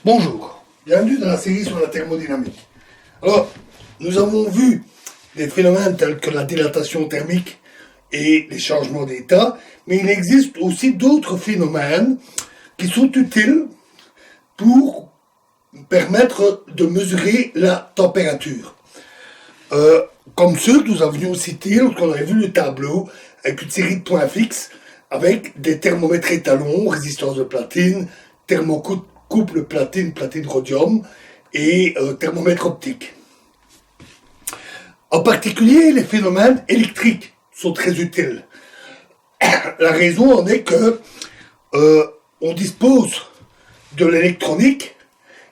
Bonjour, bienvenue dans la série sur la thermodynamique. Alors, nous avons vu des phénomènes tels que la dilatation thermique et les changements d'état, mais il existe aussi d'autres phénomènes qui sont utiles pour permettre de mesurer la température. Comme ceux que nous avions cités lorsqu'on avait vu le tableau avec une série de points fixes avec des thermomètres étalons, résistance de platine, thermocouple platine, platine rhodium et thermomètre optique. En particulier, les phénomènes électriques sont très utiles. La raison en est que on dispose de l'électronique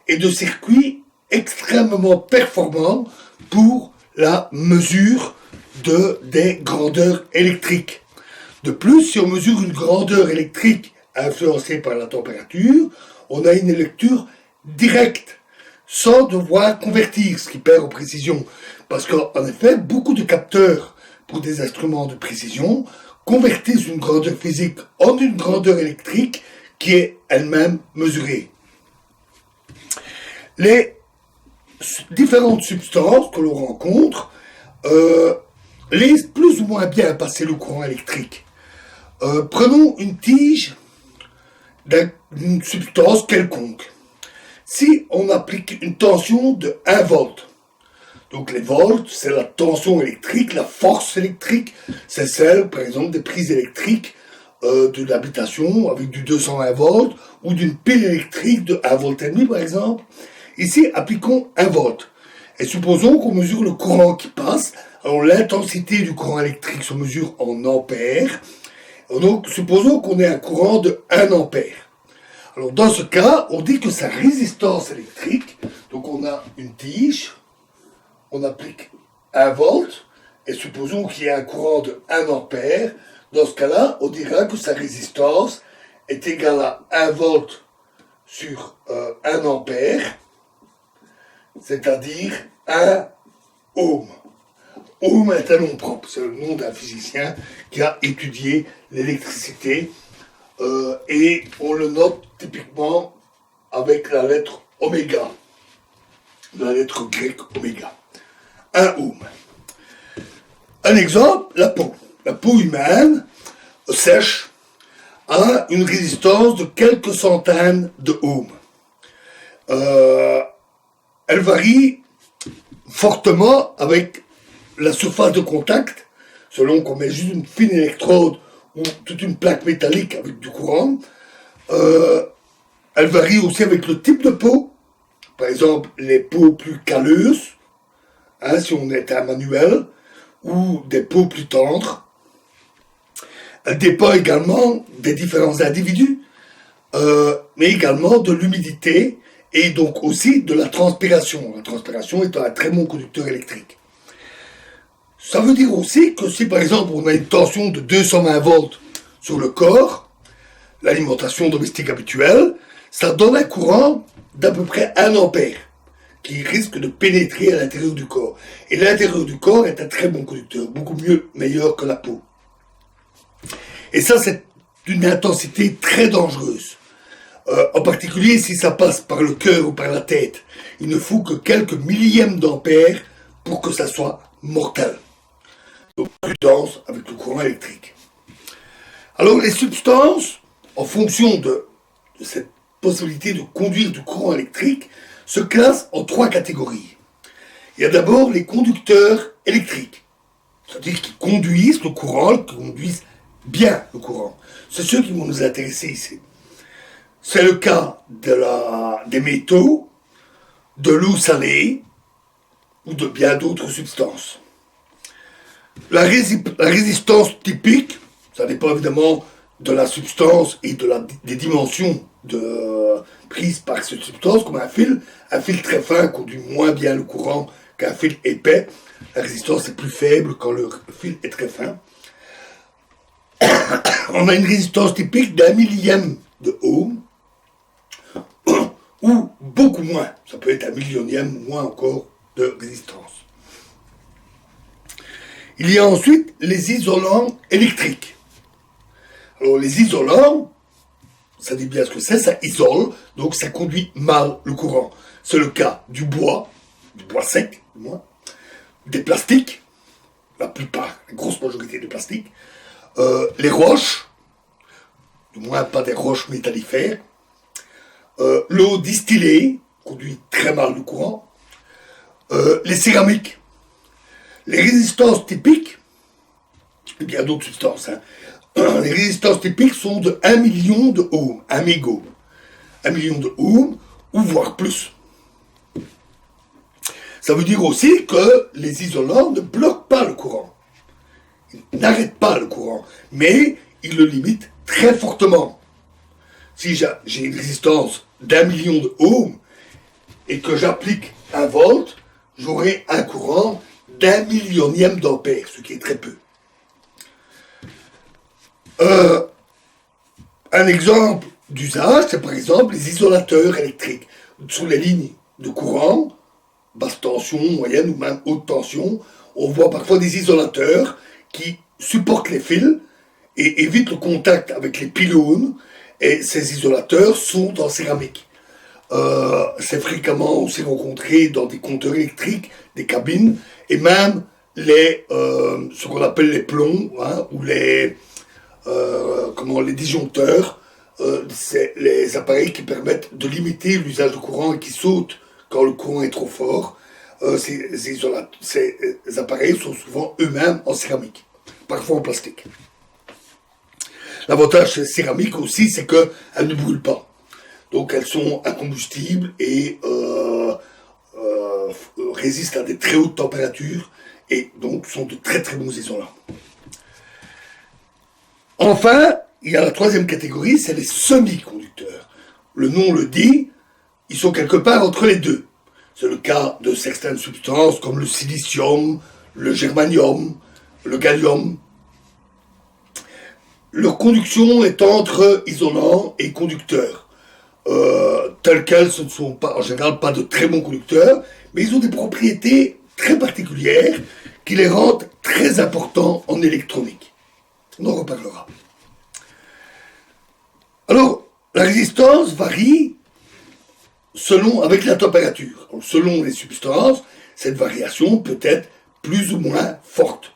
et de circuits extrêmement performants pour la mesure des grandeurs électriques. De plus, si on mesure une grandeur électrique influencée par la température, on a une lecture directe, sans devoir convertir, ce qui perd en précision. Parce qu'en effet, beaucoup de capteurs pour des instruments de précision convertissent une grandeur physique en une grandeur électrique qui est elle-même mesurée. Les différentes substances que l'on rencontre laissent plus ou moins bien passer le courant électrique. Prenons une tige d'une substance quelconque. Si on applique une tension de 1 volt, donc les volts, c'est la tension électrique, la force électrique, c'est celle, par exemple, des prises électriques d'une habitation avec du 220 volts ou d'une pile électrique de 1 volt et demi, par exemple. Ici, appliquons 1 volt. Et supposons qu'on mesure le courant qui passe. Alors, l'intensité du courant électrique se mesure en ampères. Donc, supposons qu'on ait un courant de 1 ampère. Alors, dans ce cas, on dit que sa résistance électrique, donc on a une tige, on applique 1 volt, et supposons qu'il y ait un courant de 1 ampère. Dans ce cas-là, on dira que sa résistance est égale à 1 volt sur 1 ampère, c'est-à-dire 1 ohm. Ohm est un nom propre, c'est le nom d'un physicien qui a étudié l'électricité et on le note typiquement avec la lettre oméga, la lettre grecque oméga. 1 ohm. Un exemple, la peau. La peau humaine sèche a une résistance de quelques centaines de ohms. Elle varie fortement avec la surface de contact, selon qu'on met juste une fine électrode ou toute une plaque métallique avec du courant. Elle varie aussi avec le type de peau. Par exemple, les peaux plus calleuses, si on est un manuel, ou des peaux plus tendres. Elle dépend également des différents individus, mais également de l'humidité et donc aussi de la transpiration. La transpiration étant un très bon conducteur électrique. Ça veut dire aussi que si par exemple on a une tension de 220 volts sur le corps, l'alimentation domestique habituelle, ça donne un courant d'à peu près 1 ampère qui risque de pénétrer à l'intérieur du corps. Et l'intérieur du corps est un très bon conducteur, beaucoup meilleur que la peau. Et ça, c'est d'une intensité très dangereuse. En particulier si ça passe par le cœur ou par la tête. Il ne faut que quelques millièmes d'ampères pour que ça soit mortel. Donc, prudence avec le courant électrique. Alors, les substances, en fonction de cette possibilité de conduire du courant électrique, se classent en 3 catégories. Il y a d'abord les conducteurs électriques, c'est-à-dire qui conduisent le courant, qui conduisent bien le courant. C'est ceux qui vont nous intéresser ici. C'est le cas des métaux, de l'eau salée ou de bien d'autres substances. La résistance typique, ça dépend évidemment de la substance et des dimensions prises par cette substance, comme un fil très fin conduit moins bien le courant qu'un fil épais. La résistance est plus faible quand le fil est très fin. On a une résistance typique d'1 millième de ohm, ou beaucoup moins. Ça peut être 1 millionième ou moins encore de résistance. Il y a ensuite les isolants électriques. Alors les isolants, ça dit bien ce que c'est, ça isole, donc ça conduit mal le courant. C'est le cas du bois sec, du moins, des plastiques, la plupart, la grosse majorité des plastiques, les roches, du moins pas des roches métallifères, l'eau distillée conduit très mal le courant, les céramiques, les résistances typiques, et bien d'autres substances, hein. Les résistances typiques sont de 1 million de ohms, 1 mégo. 1 million de ohms, ou voire plus. Ça veut dire aussi que les isolants ne bloquent pas le courant. Ils n'arrêtent pas le courant, mais ils le limitent très fortement. Si j'ai une résistance d'1 million de ohms et que j'applique 1 volt, j'aurai un courant d'1 millionième d'ampère, ce qui est très peu. Un exemple d'usage, c'est par exemple les isolateurs électriques. Sur les lignes de courant, basse tension, moyenne ou même haute tension, on voit parfois des isolateurs qui supportent les fils et évitent le contact avec les pylônes, et ces isolateurs sont en céramique. C'est fréquemment aussi rencontré dans des compteurs électriques, des cabines, et même ce qu'on appelle les plombs, hein, ou les disjoncteurs, c'est les appareils qui permettent de limiter l'usage du courant et qui sautent quand le courant est trop fort. Ces appareils sont souvent eux-mêmes en céramique, parfois en plastique. L'avantage des céramiques aussi, c'est qu'elles ne brûlent pas. Donc elles sont incombustibles et résistent à des très hautes températures et donc sont de très très bons isolants. Enfin, il y a la troisième catégorie, c'est les semi-conducteurs. Le nom le dit, ils sont quelque part entre les deux. C'est le cas de certaines substances comme le silicium, le germanium, le gallium. Leur conduction est entre isolants et conducteurs. Tels quels, ce ne sont pas, en général pas de très bons conducteurs, mais ils ont des propriétés très particulières qui les rendent très importants en électronique. On en reparlera. Alors, la résistance varie avec la température. Donc, selon les substances, cette variation peut être plus ou moins forte.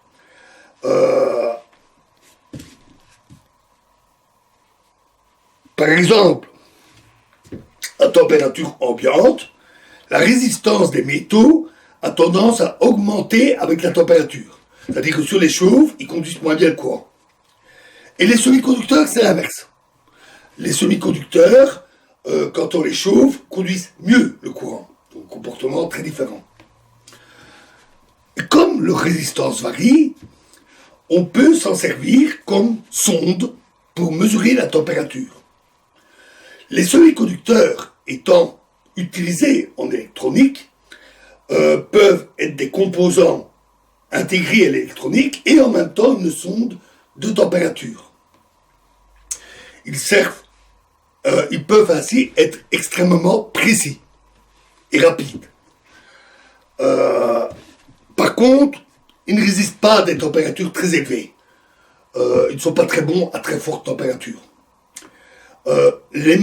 Par exemple, à température ambiante, la résistance des métaux a tendance à augmenter avec la température. C'est-à-dire que sur les chauves, ils conduisent moins bien le courant. Et les semi-conducteurs, c'est l'inverse. Les semi-conducteurs, quand on les chauffe, conduisent mieux le courant. Donc, comportement très différent. Et comme leur résistance varie, on peut s'en servir comme sonde pour mesurer la température. Les semi-conducteurs étant utilisés en électronique, peuvent être des composants intégrés à l'électronique et en même temps une sonde de température. Ils peuvent ainsi être extrêmement précis et rapides. Par contre, ils ne résistent pas à des températures très élevées. Ils ne sont pas très bons à très forte température. Les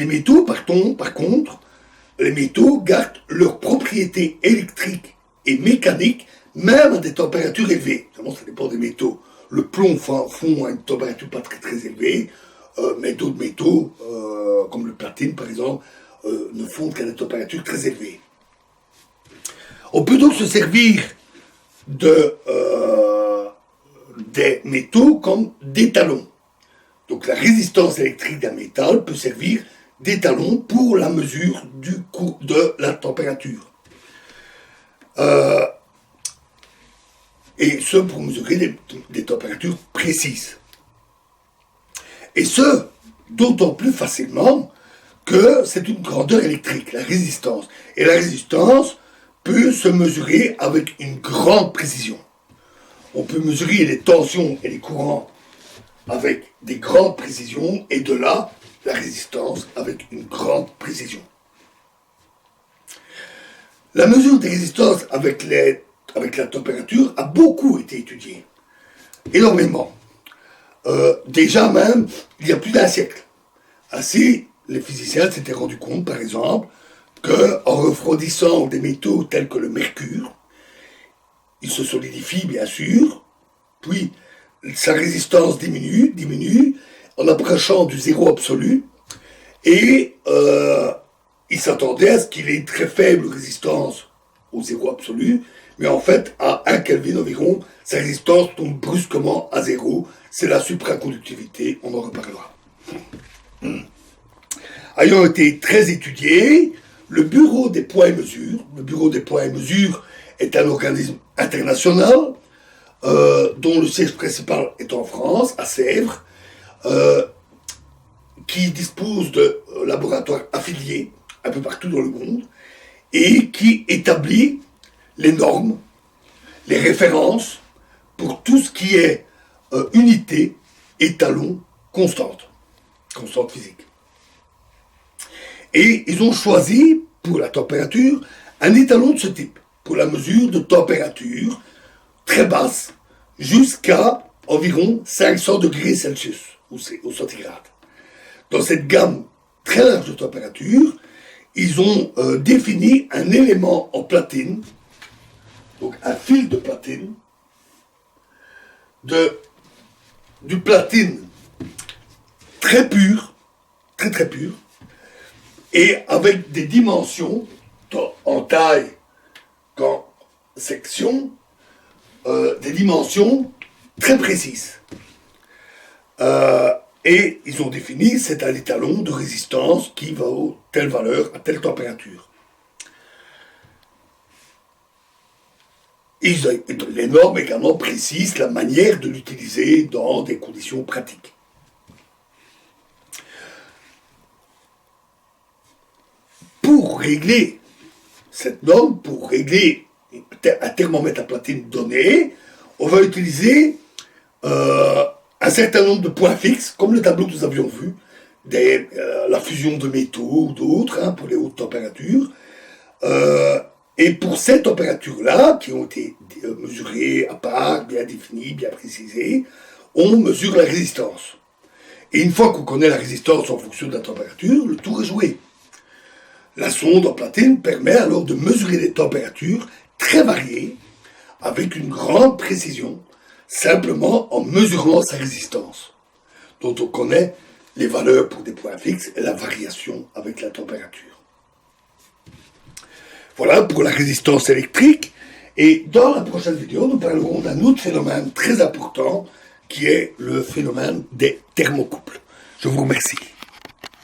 métaux, par contre, les métaux gardent leurs propriétés électriques et mécaniques, même à des températures élevées. Évidemment, ça dépend des métaux. Le plomb fond à une température pas très très élevée, mais d'autres métaux, comme le platine par exemple, ne fondent qu'à des températures très élevées. On peut donc se servir des métaux comme d'étalons. Donc la résistance électrique d'un métal peut servir d'étalon pour la mesure de la température. Et ce, pour mesurer des températures précises. Et ce, d'autant plus facilement que c'est une grandeur électrique, la résistance. Et la résistance peut se mesurer avec une grande précision. On peut mesurer les tensions et les courants avec des grandes précisions, et de là, la résistance avec une grande précision. La mesure des résistances avec la température a beaucoup été étudiée. Énormément. Déjà même, il y a plus d'un siècle. Ainsi, les physiciens s'étaient rendus compte, par exemple, qu'en refroidissant des métaux tels que le mercure, il se solidifie bien sûr, puis sa résistance diminue en approchant du zéro absolu, et il s'attendait à ce qu'il ait une très faible résistance au zéro absolu, mais en fait, à 1 Kelvin environ, sa résistance tombe brusquement à zéro. C'est la supraconductivité, on en reparlera. Ayant été très étudié, le Bureau des poids et mesures est un organisme international dont le siège principal est en France, à Sèvres, qui dispose de laboratoires affiliés un peu partout dans le monde et qui établit les normes, les références pour tout ce qui est unité, étalon, constante physique. Et ils ont choisi, pour la température, un étalon de ce type, pour la mesure de température très basse, jusqu'à environ 500 degrés Celsius, au centigrade. Dans cette gamme très large de température, ils ont défini un élément en platine, donc un fil de platine, du platine très pur, très pur, et avec des dimensions en taille qu'en section, des dimensions très précises. Et ils ont défini, c'est un étalon de résistance qui va à telle valeur, à telle température. Les normes également précisent la manière de l'utiliser dans des conditions pratiques. Pour régler cette norme, pour régler un thermomètre à platine donné, on va utiliser un certain nombre de points fixes, comme le tableau que nous avions vu, la fusion de métaux ou d'autres, pour les hautes températures. Et pour ces températures-là, qui ont été mesurées à part, bien définies, bien précisées, on mesure la résistance. Et une fois qu'on connaît la résistance en fonction de la température, le tour est joué. La sonde en platine permet alors de mesurer des températures très variées, avec une grande précision, simplement en mesurant sa résistance, dont on connaît les valeurs pour des points fixes et la variation avec la température. Voilà pour la résistance électrique. Et dans la prochaine vidéo, nous parlerons d'un autre phénomène très important qui est le phénomène des thermocouples. Je vous remercie.